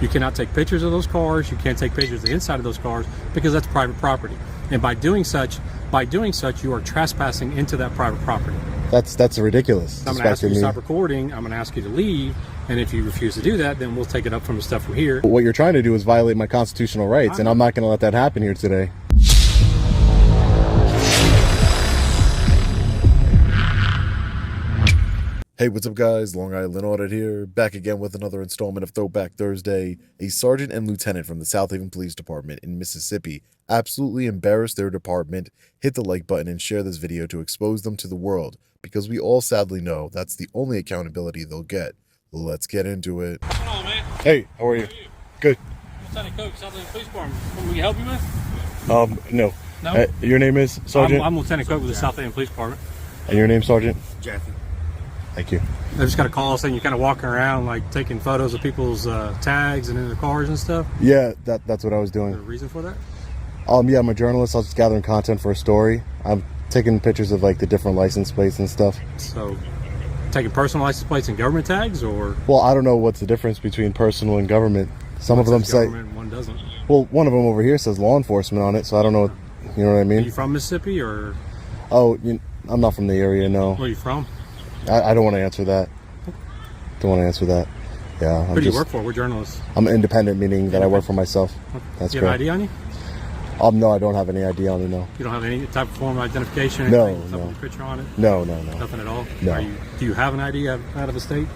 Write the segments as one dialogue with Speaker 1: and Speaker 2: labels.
Speaker 1: You cannot take pictures of those cars. You can't take pictures of the inside of those cars because that's private property. And by doing such, you are trespassing into that private property.
Speaker 2: That's ridiculous.
Speaker 1: I'm going to ask you to stop recording. I'm going to ask you to leave. And if you refuse to do that, then we'll take it up from the stuff from here.
Speaker 2: What you're trying to do is violate my constitutional rights, and I'm not going to let that happen here today. Hey, what's up guys? Long Island Audit here, back again with another installment of Throwback Thursday. A sergeant and lieutenant from the South Haven Police Department in Mississippi absolutely embarrassed their department. Hit the like button and share this video to expose them to the world, because we all sadly know that's the only accountability they'll get. Let's get into it.
Speaker 1: What's going on, man?
Speaker 2: Hey, how are you? Good.
Speaker 1: Lieutenant Cook, South Haven Police Department. What we help you with?
Speaker 2: No.
Speaker 1: No?
Speaker 2: Your name is Sergeant?
Speaker 1: I'm Lieutenant Cook with the South Haven Police Department.
Speaker 2: And your name, Sergeant?
Speaker 3: Jeffy.
Speaker 2: Thank you.
Speaker 1: I just got a call saying you're kind of walking around, like taking photos of people's tags and in their cars and stuff.
Speaker 2: Yeah, that's what I was doing.
Speaker 1: Is there a reason for that?
Speaker 2: Yeah, I'm a journalist. I was just gathering content for a story. I'm taking pictures of like the different license plates and stuff.
Speaker 1: So, taking personal license plates and government tags, or?
Speaker 2: Well, I don't know what's the difference between personal and government. Some of them say
Speaker 1: government, one doesn't.
Speaker 2: Well, one of them over here says law enforcement on it, so I don't know. You know what I mean?
Speaker 1: Are you from Mississippi, or?
Speaker 2: Oh, I'm not from the area. No.
Speaker 1: Where are you from?
Speaker 2: I don't want to answer that. Don't want to answer that. Yeah.
Speaker 1: Who do you work for? We're journalists.
Speaker 2: I'm independent, meaning that I work for myself. That's
Speaker 1: you have
Speaker 2: correct.
Speaker 1: an ID on you?
Speaker 2: No, I don't have any ID on me. No.
Speaker 1: You don't have any type of form of identification?
Speaker 2: No,
Speaker 1: anything,
Speaker 2: no.
Speaker 1: With a picture on it?
Speaker 2: No.
Speaker 1: Nothing at all?
Speaker 2: No.
Speaker 1: Do you have an ID out of the state?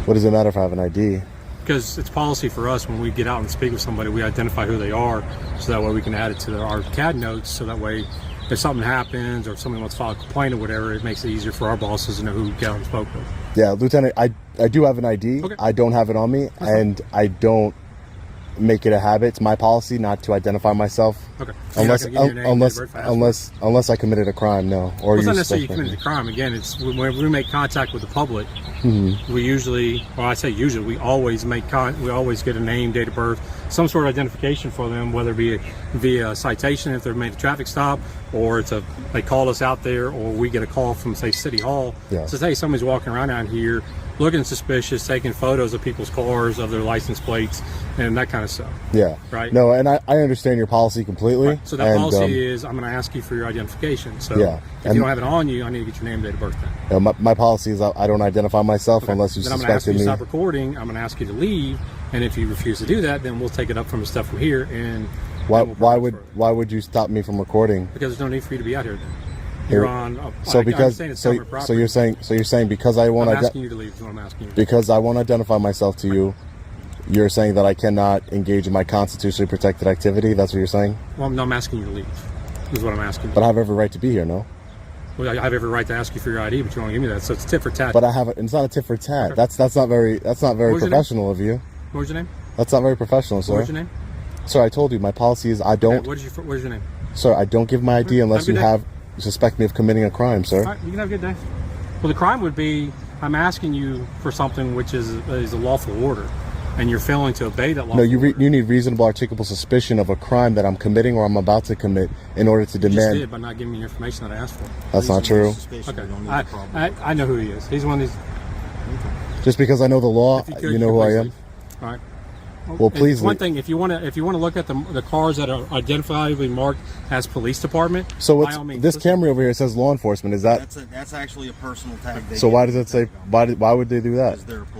Speaker 2: What does it matter if I have an ID?
Speaker 1: Because it's policy for us when we get out and speak with somebody, we identify who they are, so that way we can add it to our CAD notes, so that way if something happens or if somebody wants to file a complaint or whatever, it makes it easier for our bosses to know who got and spoke with.
Speaker 2: Yeah, Lieutenant, I do have an ID.
Speaker 1: Okay.
Speaker 2: I don't have it on me, and I don't make it a habit. It's my policy not to identify myself.
Speaker 1: Okay.
Speaker 2: Unless I committed a crime, no. Or
Speaker 1: it's not necessarily you committed a crime. Again, it's when we make contact with the public, we usually, well, I say usually, we always get a name, date of birth, some sort of identification for them, whether it be via citation if they've made a traffic stop, or they call us out there, or we get a call from, say, City Hall.
Speaker 2: Yeah.
Speaker 1: Says, hey, somebody's walking around out here looking suspicious, taking photos of people's cars, of their license plates, and that kind of stuff.
Speaker 2: Yeah.
Speaker 1: Right?
Speaker 2: No, and I understand your policy completely.
Speaker 1: Right. So that policy is, I'm going to ask you for your identification. So
Speaker 2: yeah.
Speaker 1: If you don't have it on you, I need to get your name, date of birth then.
Speaker 2: You know, my policy is I don't identify myself unless you suspect me.
Speaker 1: I'm going to ask you to stop recording. I'm going to ask you to leave. And if you refuse to do that, then we'll take it up from the stuff from here. And
Speaker 2: why would you stop me from recording?
Speaker 1: Because there's no need for you to be out here then. You're on.
Speaker 2: So you're saying because I won't.
Speaker 1: I'm asking you to leave. Is what I'm asking you.
Speaker 2: Because I won't identify myself to you. You're saying that I cannot engage in my constitutionally protected activity. That's what you're saying.
Speaker 1: Well, no, I'm asking you to leave. Is what I'm asking you.
Speaker 2: But I have every right to be here. No.
Speaker 1: Well, I have every right to ask you for your ID, but you won't give me that. So it's tit for tat.
Speaker 2: But it's not a tit for tat. Okay. That's not very professional of you.
Speaker 1: What was your name?
Speaker 2: That's not very professional, sir.
Speaker 1: What was your name?
Speaker 2: Sir, I told you my policy is I don't.
Speaker 1: Okay, what is your name?
Speaker 2: Sir, I don't give my ID unless you suspect me of committing a crime, sir.
Speaker 1: All right, you can have a good day. Well, the crime would be I'm asking you for something which is a lawful order, and you're failing to obey that law. No,
Speaker 2: you need reasonable, articulable suspicion of a crime that I'm committing or I'm about to commit in order to demand.
Speaker 1: You just did by not giving me the information that I asked for.
Speaker 2: That's not true.
Speaker 1: Okay, I know who he is. He's one of these.
Speaker 2: Just because I know the law, you know who I am.
Speaker 1: All right.
Speaker 2: Well, please.
Speaker 1: One thing, if you want to look at the cars that are identifiably marked as police department.
Speaker 2: So this Camry over here says law enforcement. Is that?
Speaker 3: That's actually a personal tag.
Speaker 2: So why does it say? Why would they do that?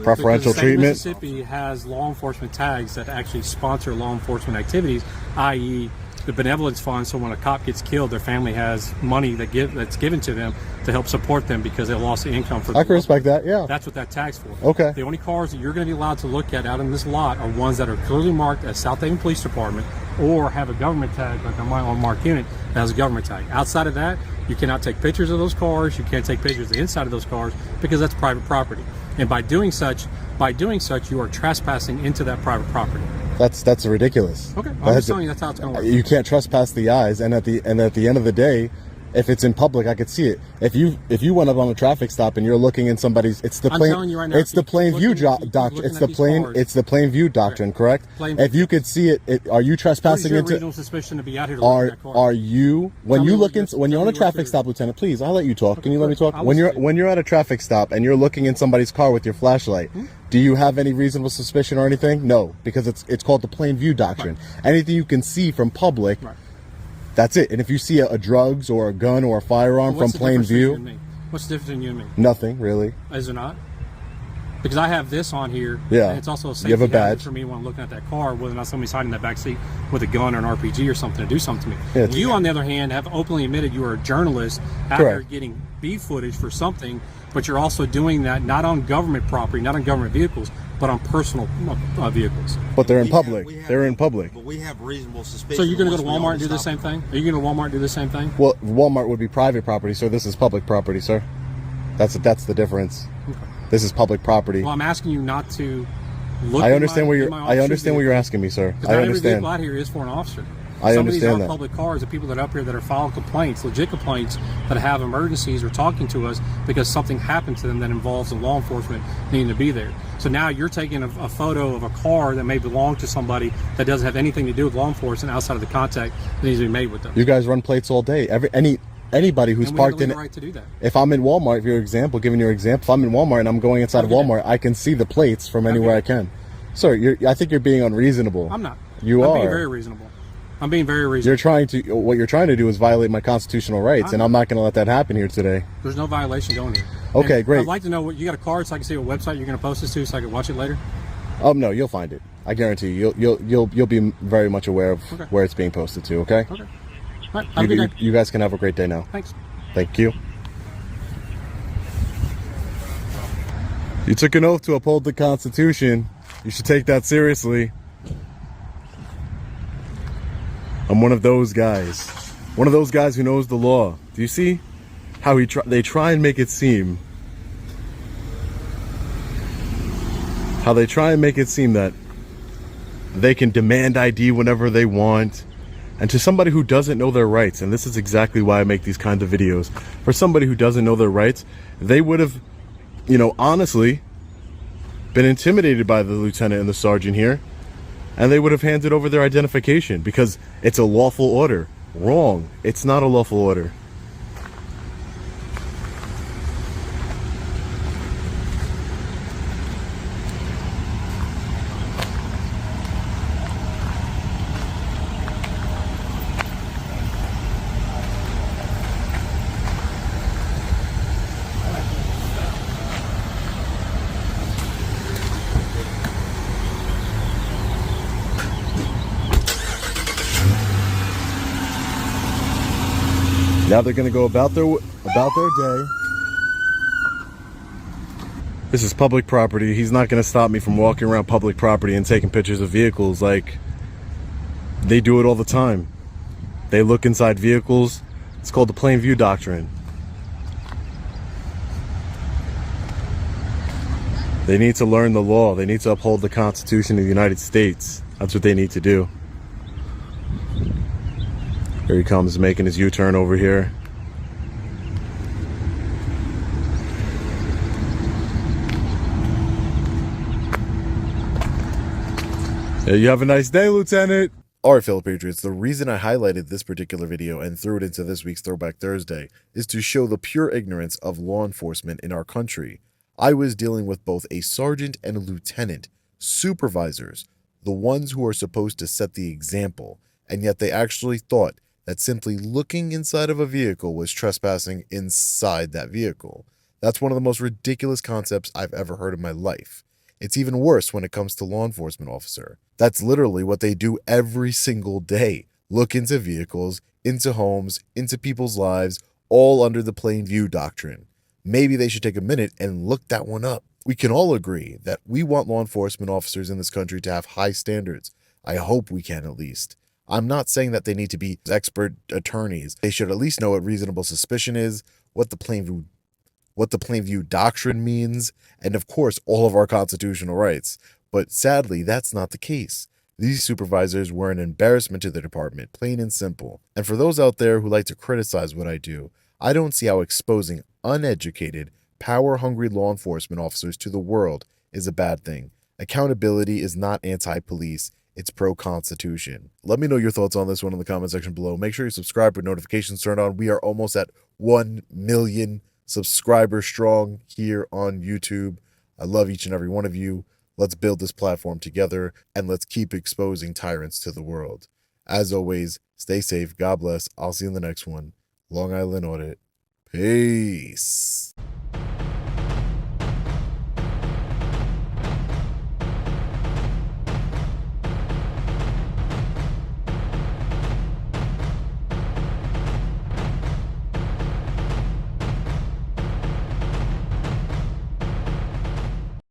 Speaker 2: Preferential treatment.
Speaker 1: Mississippi has law enforcement tags that actually sponsor law enforcement activities, i.e., the benevolence fund. So when a cop gets killed, their family has money that's given to them to help support them because they lost the income.
Speaker 2: I can respect that. Yeah,
Speaker 1: that's what that tag's for.
Speaker 2: Okay.
Speaker 1: The only cars that you're going to be allowed to look at out in this lot are ones that are clearly marked as South Haven Police Department or have a government tag, like on my own marked unit that has a government tag. Outside of that, you cannot take pictures of those cars. You can't take pictures of the inside of those cars because that's private property. And by doing such, you are trespassing into that private property.
Speaker 2: That's ridiculous.
Speaker 1: Okay, I'm just telling you that's how it's going to work.
Speaker 2: You can't trespass the eyes, and at the end of the day,
Speaker 4: If it's in public, I could see it. If you went up on a traffic stop and you're looking in somebody's, it's the
Speaker 1: I'm
Speaker 4: plain,
Speaker 1: telling you right now,
Speaker 4: it's the plain view doctrine. It's the plain view doctrine, correct? If you could see it, are you trespassing into?
Speaker 1: Reasonable suspicion to be out here to look at that car?
Speaker 4: Are you when you look in when you're on a traffic stop, Lieutenant? Please, I'll let you talk. Can you let me talk? When you're at a traffic stop and you're looking in somebody's car with your flashlight, do you have any reasonable suspicion or anything? No, because it's called the plain view doctrine. Right. Anything you can see from public. Right. That's it. And if you see a drugs or a gun or a firearm from plain view,
Speaker 1: what's the difference between you and me?
Speaker 4: Nothing really.
Speaker 1: Is it not? Because I have this on here.
Speaker 4: Yeah.
Speaker 1: And it's also a safety
Speaker 4: you have a badge
Speaker 1: for me when I'm looking at that car, whether or not somebody's hiding in that back seat with a gun or an RPG or something to do something to me.
Speaker 4: Yeah,
Speaker 1: you, on the other hand, have openly admitted you are a journalist out there getting B footage for something, but you're also doing that not on government property, not on government vehicles, but on personal vehicles.
Speaker 4: But they're in public. They're in public.
Speaker 3: But we have reasonable suspicion.
Speaker 1: So you're going to go to Walmart and do the same thing? Are you going to Walmart and do the same thing?
Speaker 4: Well, Walmart would be private property, so this is public property, sir. That's the difference. Okay. This is public property.
Speaker 1: Well, I'm asking you not to look.
Speaker 4: I understand what you're asking me, sir. I understand.
Speaker 1: Every vehicle out here is for an officer.
Speaker 4: I
Speaker 1: Some of these
Speaker 4: understand
Speaker 1: are public cars, the people that are up here that are filing complaints, legit complaints, that have emergencies or talking to us because something happened to them that involves the law enforcement needing to be there. So now you're taking a photo of a car that may belong to somebody that doesn't have anything to do with law enforcement outside of the contact that needs to be made with them.
Speaker 4: You guys run plates all day. Anybody who's parked in it.
Speaker 1: Right to do that.
Speaker 4: If I'm in Walmart, giving your example, if I'm in Walmart and I'm going inside of Walmart, I can see the plates from anywhere I can. Sir, I think you're being unreasonable.
Speaker 1: I'm not.
Speaker 4: I'm being
Speaker 1: very reasonable. I'm being very reasonable.
Speaker 4: What you're trying to do is violate my constitutional rights, and I'm not going to let that happen here today.
Speaker 1: There's no violation going here.
Speaker 4: Okay, great.
Speaker 1: I'd like to know what you got a card so I can see what website you're going to post this to so I can watch it later.
Speaker 4: No, you'll find it. I guarantee you. You'll be very much aware of where it's being posted to. Okay.
Speaker 1: Okay. All right. Have a good day.
Speaker 4: You guys can have a great day now.
Speaker 1: Thanks.
Speaker 4: Thank you. You took an oath to uphold the Constitution. You should take that seriously. I'm one of those guys. One of those guys who knows the law. Do you see how they try and make it seem? How they try and make it seem that they can demand ID whenever they want. And to somebody who doesn't know their rights, and this is exactly why I make these kinds of videos, for somebody who doesn't know their rights, they would have, honestly, been intimidated by the lieutenant and the sergeant here, and they would have handed over their identification because it's a lawful order. Wrong. It's not a lawful order. Now they're going to go about their day. This is public property. He's not going to stop me from walking around public property and taking pictures of vehicles like they do it all the time. They look inside vehicles. It's called the plain view doctrine. They need to learn the law. They need to uphold the Constitution of the United States. That's what they need to do. Here he comes, making his U-turn over here. Yeah, you have a nice day, Lieutenant.
Speaker 2: Alright, fellow Patriots, the reason I highlighted this particular video and threw it into this week's Throwback Thursday is to show the pure ignorance of law enforcement in our country. I was dealing with both a sergeant and a lieutenant, supervisors, the ones who are supposed to set the example, and yet they actually thought that simply looking inside of a vehicle was trespassing inside that vehicle. That's one of the most ridiculous concepts I've ever heard in my life. It's even worse when it comes to law enforcement officer. That's literally what they do every single day. Look into vehicles, into homes, into people's lives, all under the plain view doctrine. Maybe they should take a minute and look that one up. We can all agree that we want law enforcement officers in this country to have high standards. I hope we can at least. I'm not saying that they need to be expert attorneys. They should at least know what reasonable suspicion is, what the plain view doctrine means, and of course, all of our constitutional rights. But sadly, that's not the case. These supervisors were an embarrassment to the department, plain and simple. And for those out there who like to criticize what I do, I don't see how exposing uneducated, power-hungry law enforcement officers to the world is a bad thing. Accountability is not anti-police, it's pro-Constitution. Let me know your thoughts on this one in the comment section below. Make sure you subscribe with notifications turned on. We are almost at 1 million subscribers strong here on YouTube. I love each and every one of you. Let's build this platform together, and let's keep exposing tyrants to the world. As always, stay safe. God bless. I'll see you in the next one. Long Island Audit. Peace.